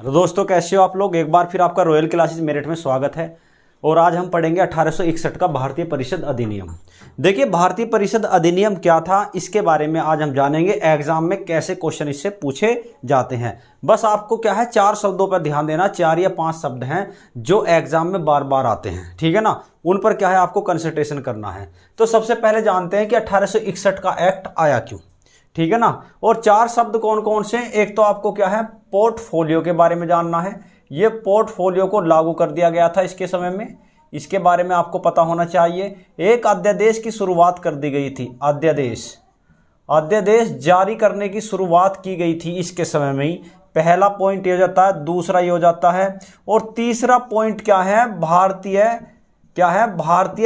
Hello दोस्तों, कैसे हो आप लोग। एक बार फिर आपका रॉयल क्लासेस मेरठ में स्वागत है। और आज हम पढ़ेंगे 1861 का भारतीय परिषद अधिनियम। देखिए, भारतीय परिषद अधिनियम क्या था, इसके बारे में आज हम जानेंगे। एग्जाम में कैसे क्वेश्चन इससे पूछे जाते हैं। बस आपको क्या है, 4 शब्दों पर ध्यान देना। 4 या 5 शब्द हैं जो एग्जाम में बार बार आते हैं, ठीक है ना। उन पर क्या है, आपको कंसंट्रेशन करना है। तो सबसे पहले जानते हैं कि 1861 का एक्ट आया क्यों, ठीक है ना। और 4 शब्द कौन कौन से। एक तो आपको क्या है, पोर्टफोलियो के बारे में जानना है। ये पोर्टफोलियो को लागू कर दिया गया था इसके समय में, इसके बारे में आपको पता होना चाहिए। एक अध्यादेश की शुरुआत कर दी गई थी। अध्यादेश जारी करने की शुरुआत की गई थी इसके समय में ही। पहला पॉइंट ये हो जाता है, दूसरा ये हो जाता है। और तीसरा पॉइंट क्या है, भारतीय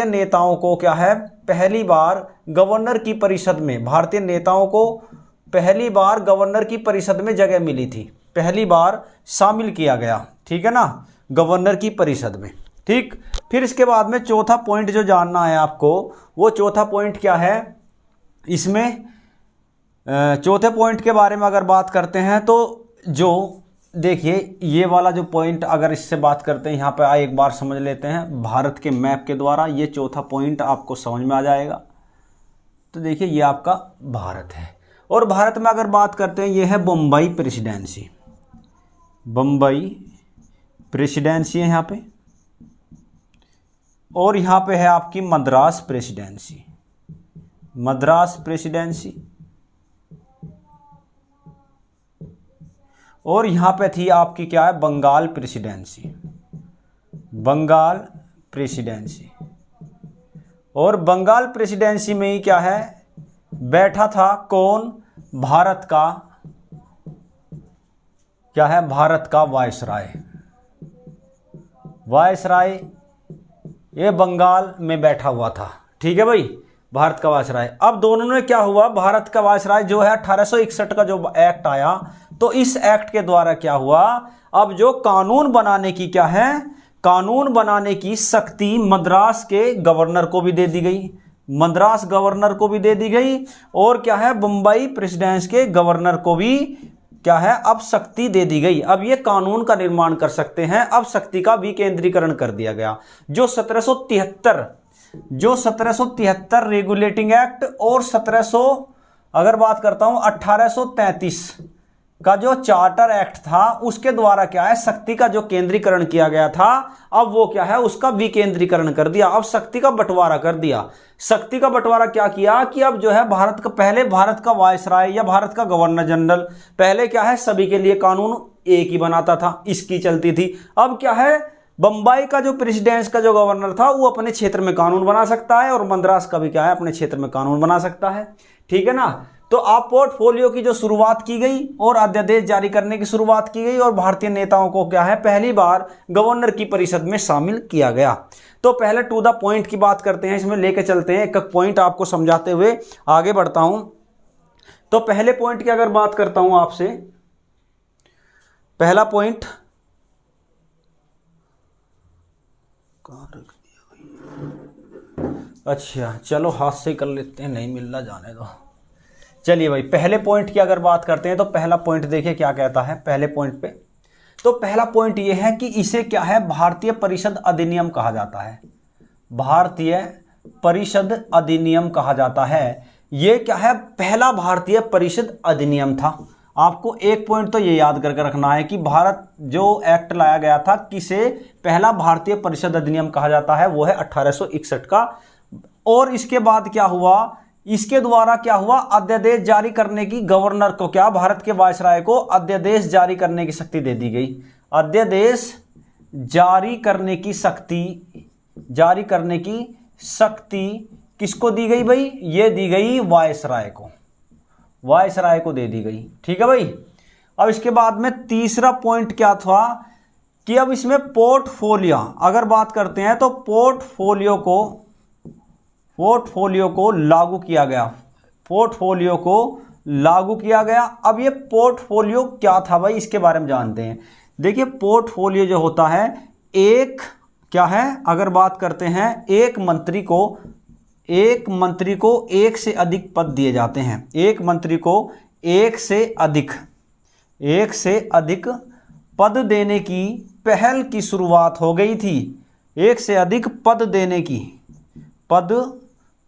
नेताओं को क्या है, पहली बार गवर्नर की परिषद में, भारतीय नेताओं को पहली बार गवर्नर की परिषद में जगह मिली थी। पहली बार शामिल किया गया, ठीक है ना, गवर्नर की परिषद में। ठीक, फिर इसके बाद में चौथा पॉइंट जो जानना है आपको, वो चौथा पॉइंट क्या है इसमें। चौथे पॉइंट के बारे में अगर बात करते हैं तो जो देखिए, ये वाला जो पॉइंट अगर इससे बात करते हैं, यहाँ पे आए एक बार समझ लेते हैं भारत के मैप के द्वारा। ये चौथा पॉइंट आपको समझ में आ जाएगा। तो देखिए, ये आपका भारत है। और भारत में अगर बात करते हैं, ये है बम्बई प्रेसिडेंसी। बम्बई प्रेसिडेंसी है यहाँ पे। और यहाँ पे है आपकी मद्रास प्रेसिडेंसी। मद्रास प्रेसिडेंसी। और यहाँ पे थी आपकी क्या है, बंगाल प्रेसिडेंसी। बंगाल प्रेसिडेंसी। और बंगाल प्रेसिडेंसी में ही क्या है, बैठा था कौन, भारत का क्या है, भारत का वायसराय। वायसराय ये बंगाल में बैठा हुआ था, ठीक है भाई, भारत का वायसराय। अब दोनों में क्या हुआ, भारत का वायसराय जो है 1861 का जो एक्ट आया, तो इस एक्ट के द्वारा क्या हुआ, अब जो कानून बनाने की क्या है, कानून बनाने की शक्ति मद्रास के गवर्नर को भी दे दी गई। मद्रास गवर्नर को भी दे दी गई। और क्या है, बम्बई प्रेसिडेंस के गवर्नर को भी क्या है, अब शक्ति दे दी गई। अब ये कानून का निर्माण कर सकते हैं। अब शक्ति का विकेंद्रीकरण कर दिया गया। जो 1773 रेगुलेटिंग एक्ट और 1700 अगर बात करता हूं 1833 का जो चार्टर एक्ट था, उसके द्वारा क्या है, शक्ति का जो केंद्रीकरण किया गया था, अब वो क्या है, उसका विकेंद्रीकरण कर दिया। अब शक्ति का बंटवारा कर दिया। शक्ति का बंटवारा क्या किया कि अब जो है भारत का, पहले भारत का वायसराय या भारत का गवर्नर जनरल, पहले क्या है, सभी के लिए कानून एक ही बनाता था, इसकी चलती थी। अब क्या है, बंबई का जो प्रेसिडेंस का जो गवर्नर था, वो अपने क्षेत्र में कानून बना सकता है। और मद्रास का भी क्या है, अपने क्षेत्र में कानून बना सकता है, ठीक है ना। तो आप पोर्टफोलियो की जो शुरुआत की गई और अध्यादेश जारी करने की शुरुआत की गई, और भारतीय नेताओं को क्या है, पहली बार गवर्नर की परिषद में शामिल किया गया। तो पहले टू द पॉइंट की बात करते हैं, इसमें लेके चलते हैं, एक एक पॉइंट आपको समझाते हुए आगे बढ़ता हूं। तो पहले पॉइंट की अगर बात करता हूं आपसे, पहला पॉइंट अच्छा चलो हाथ से कर लेते हैं, नहीं मिल रहा, जाने दो। चलिए भाई, पहले पॉइंट की अगर बात करते हैं तो पहला पॉइंट देखिए क्या कहता है पहले पॉइंट पे। तो पहला पॉइंट ये है कि इसे क्या है, भारतीय परिषद अधिनियम कहा जाता है। भारतीय परिषद अधिनियम कहा जाता है। ये क्या है, पहला भारतीय परिषद अधिनियम था। आपको एक पॉइंट तो ये याद करके रखना है कि भारत जो एक्ट लाया गया था, किसे पहला भारतीय परिषद अधिनियम कहा जाता है, वो है 1861 का। और इसके बाद क्या हुआ, इसके द्वारा क्या हुआ, अध्यादेश जारी करने की गवर्नर को क्या, भारत के वायसराय को अध्यादेश जारी करने की शक्ति दे दी गई। अध्यादेश जारी करने की शक्ति किसको दी गई भाई, ये दी गई वायसराय को। वायसराय को दे दी गई, ठीक है भाई। अब इसके बाद में तीसरा पॉइंट क्या था कि अब इसमें पोर्टफोलियो अगर बात करते हैं तो पोर्टफोलियो को लागू किया गया। पोर्टफोलियो को लागू किया गया। अब ये पोर्टफोलियो क्या था भाई, इसके बारे में जानते हैं। देखिए, पोर्टफोलियो जो होता है, एक क्या है, अगर बात करते हैं, एक मंत्री को एक से अधिक पद दिए जाते हैं। एक मंत्री को एक से अधिक पद देने की पहल की शुरुआत हो गई थी। एक से अधिक पद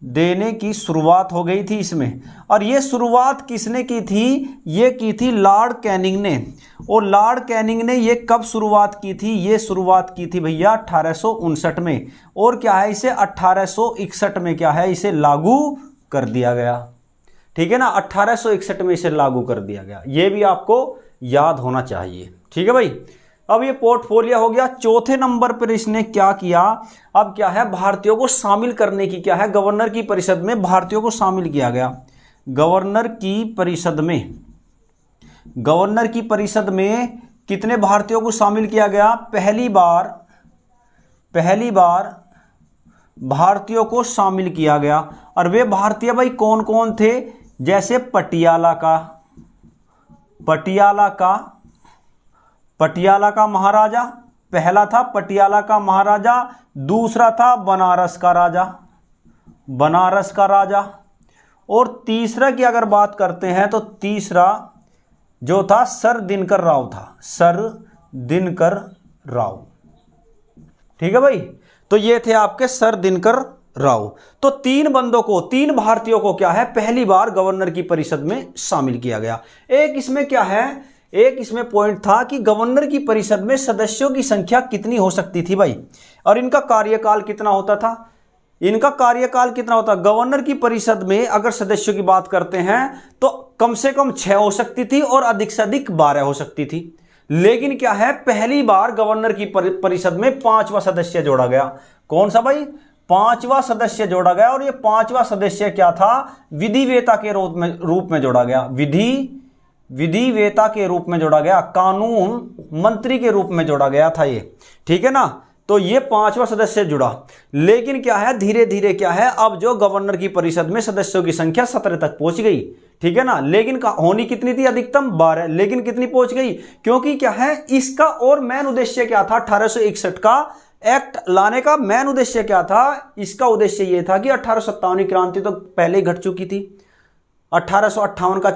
देने की शुरुआत हो गई थी इसमें। और ये शुरुआत किसने की थी? ये की थी लॉर्ड कैनिंग ने। और लॉर्ड कैनिंग ने ये कब शुरुआत की थी? ये शुरुआत की थी भैया 1859 में। और क्या है, इसे 1861 में क्या है, इसे लागू कर दिया गया। ठीक है ना, 1861 में इसे लागू कर दिया गया। ये भी आपको याद होना चाहिए। ठीक है भाई। अब ये पोर्टफोलियो हो गया। चौथे नंबर पर इसने क्या किया? अब क्या है, भारतीयों को शामिल करने की क्या है, गवर्नर की परिषद में भारतीयों को शामिल किया गया। गवर्नर की परिषद में कितने भारतीयों को शामिल किया गया? पहली बार भारतीयों को शामिल किया गया। और वे भारतीय भाई कौन कौन थे? जैसे पटियाला का महाराजा, पहला था पटियाला का महाराजा, दूसरा था बनारस का राजा, और तीसरा की अगर बात करते हैं तो तीसरा जो था सर दिनकर राव। ठीक है भाई। तो ये थे आपके सर दिनकर राव। तो तीन भारतीयों को क्या है, पहली बार गवर्नर की परिषद में शामिल किया गया। एक इसमें पॉइंट था कि गवर्नर की परिषद में सदस्यों की संख्या कितनी हो सकती थी भाई, और इनका कार्यकाल कितना होता था। गवर्नर की परिषद में अगर सदस्यों की बात करते हैं तो कम से कम 6 हो सकती थी और अधिक से अधिक 12 हो सकती थी। लेकिन क्या है, पहली बार गवर्नर की परिषद में 5वां सदस्य जोड़ा गया। कौन सा भाई? 5वां सदस्य जोड़ा गया। और ये 5वां सदस्य क्या था? विधिवेता के रूप में जोड़ा गया। विधिवेता के रूप में जोड़ा गया, कानून मंत्री के रूप में जोड़ा गया था ये। ठीक है ना। तो ये 5वां सदस्य जुड़ा। लेकिन क्या है, धीरे धीरे क्या है, अब जो गवर्नर की परिषद में सदस्यों की संख्या 17 तक पहुंच गई। ठीक है ना। लेकिन होनी कितनी थी? अधिकतम 12। लेकिन कितनी पहुंच गई? क्योंकि क्या है, इसका और मेन उद्देश्य क्या था? 1861 का एक्ट लाने का मेन उद्देश्य क्या था? इसका उद्देश्य यह था कि 1857 की क्रांति तो पहले ही घट चुकी थी। 1858 का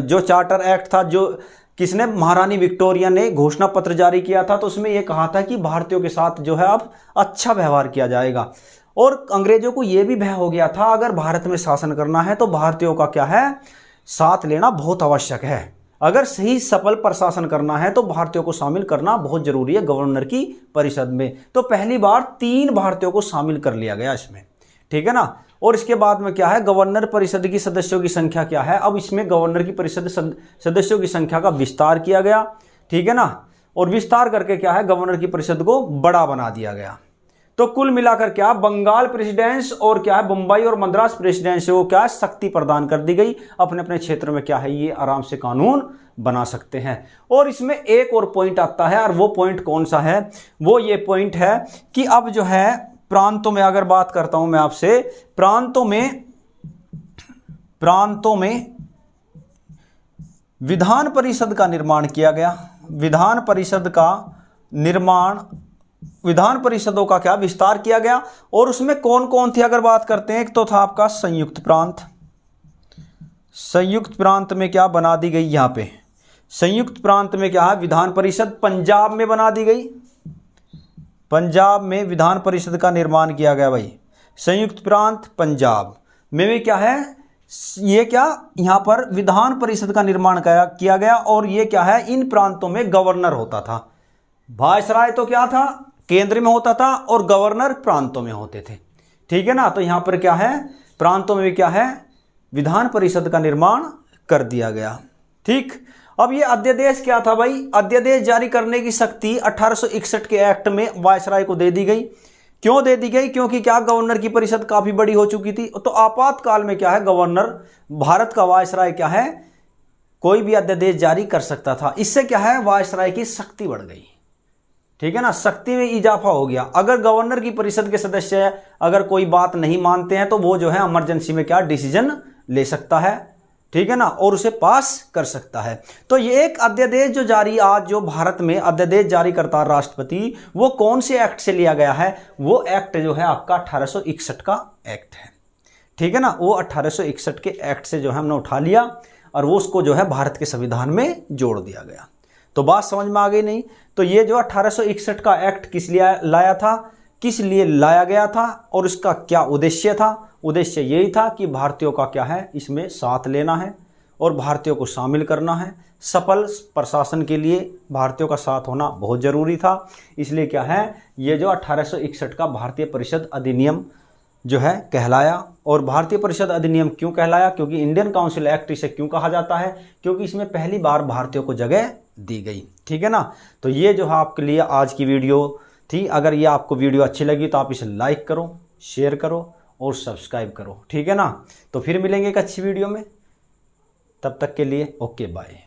जो चार्टर एक्ट था, जो किसने, महारानी विक्टोरिया ने घोषणा पत्र जारी किया था, तो उसमें यह कहा था कि भारतीयों के साथ जो है अब अच्छा व्यवहार किया जाएगा। और अंग्रेजों को यह भी भय हो गया था, अगर भारत में शासन करना है तो भारतीयों का क्या है, साथ लेना बहुत आवश्यक है। अगर सही सफल प्रशासन करना है तो भारतीयों को शामिल करना बहुत जरूरी है गवर्नर की परिषद में। तो पहली बार 3 भारतीयों को शामिल कर लिया गया इसमें। ठीक है ना। और इसके बाद में क्या है, गवर्नर परिषद की सदस्यों की संख्या क्या है, अब इसमें गवर्नर की परिषद सदस्यों की संख्या का विस्तार किया गया। ठीक है ना। और विस्तार करके क्या है, गवर्नर की परिषद को बड़ा बना दिया गया। तो कुल मिलाकर क्या, बंगाल प्रेसिडेंस और क्या है, बंबई और मद्रास प्रेसिडेंस को क्या शक्ति प्रदान कर दी गई। अपने अपने क्षेत्र में क्या है, ये आराम से कानून बना सकते हैं। और इसमें एक और पॉइंट आता है, और वो पॉइंट कौन सा है? वो ये पॉइंट है कि अब जो है प्रांतों में अगर बात करता हूं मैं आपसे, प्रांतों में विधान परिषद का निर्माण किया गया। विधान परिषदों का क्या विस्तार किया गया। और उसमें कौन कौन थी अगर बात करते हैं, एक तो था आपका संयुक्त प्रांत में क्या बना दी गई, यहां पे संयुक्त प्रांत में क्या है, विधान परिषद पंजाब में बना दी गई। पंजाब में विधान परिषद का निर्माण किया गया भाई। संयुक्त प्रांत पंजाब में क्या है, ये क्या यहां पर विधान परिषद का निर्माण किया गया। और ये क्या है, इन प्रांतों में गवर्नर होता था। वायसराय तो क्या था, केंद्र में होता था, और गवर्नर प्रांतों में होते थे। ठीक है ना। तो यहां पर क्या है, प्रांतों में भी क्या है, विधान परिषद का निर्माण कर दिया गया। ठीक। अब ये अध्यादेश क्या था भाई, अध्यादेश जारी करने की शक्ति 1861 के एक्ट में वायसराय को दे दी गई। क्यों दे दी गई? क्योंकि क्या, गवर्नर की परिषद काफी बड़ी हो चुकी थी। तो आपातकाल में क्या है, गवर्नर, भारत का वायसराय क्या है, कोई भी अध्यादेश जारी कर सकता था। इससे क्या है, वायसराय की शक्ति बढ़ गई। ठीक है ना, शक्ति में इजाफा हो गया। अगर गवर्नर की परिषद के सदस्य अगर कोई बात नहीं मानते हैं तो वो जो है इमरजेंसी में क्या डिसीजन ले सकता है। ठीक है ना, और उसे पास कर सकता है। तो ये एक अध्यादेश जो जारी, आज जो भारत में अध्यादेश जारी करता है राष्ट्रपति, वो कौन से एक्ट से लिया गया है? वो एक्ट जो है आपका 1861 का एक्ट है। ठीक है ना, वो 1861 के एक्ट से जो है हमने उठा लिया और वो उसको जो है भारत के संविधान में जोड़ दिया गया। तो बात समझ में आ गई नहीं? तो ये जो 1861 का एक्ट किस लिए लाया था, किस लिए लाया गया था और इसका क्या उद्देश्य था? उद्देश्य यही था कि भारतीयों का क्या है, इसमें साथ लेना है और भारतीयों को शामिल करना है। सफल प्रशासन के लिए भारतीयों का साथ होना बहुत जरूरी था। इसलिए क्या है, ये जो 1861 का भारतीय परिषद अधिनियम जो है कहलाया। और भारतीय परिषद अधिनियम क्यों कहलाया? क्योंकि इंडियन काउंसिल एक्ट इसे क्यों कहा जाता है? क्योंकि इसमें पहली बार भारतीयों को जगह दी गई। ठीक है ना? तो ये जो है आपके लिए आज की वीडियो थी। अगर ये आपको वीडियो अच्छी लगी तो आप इसे लाइक करो, शेयर करो और सब्सक्राइब करो। ठीक है ना? तो फिर मिलेंगे एक अच्छी वीडियो में, तब तक के लिए ओके बाय।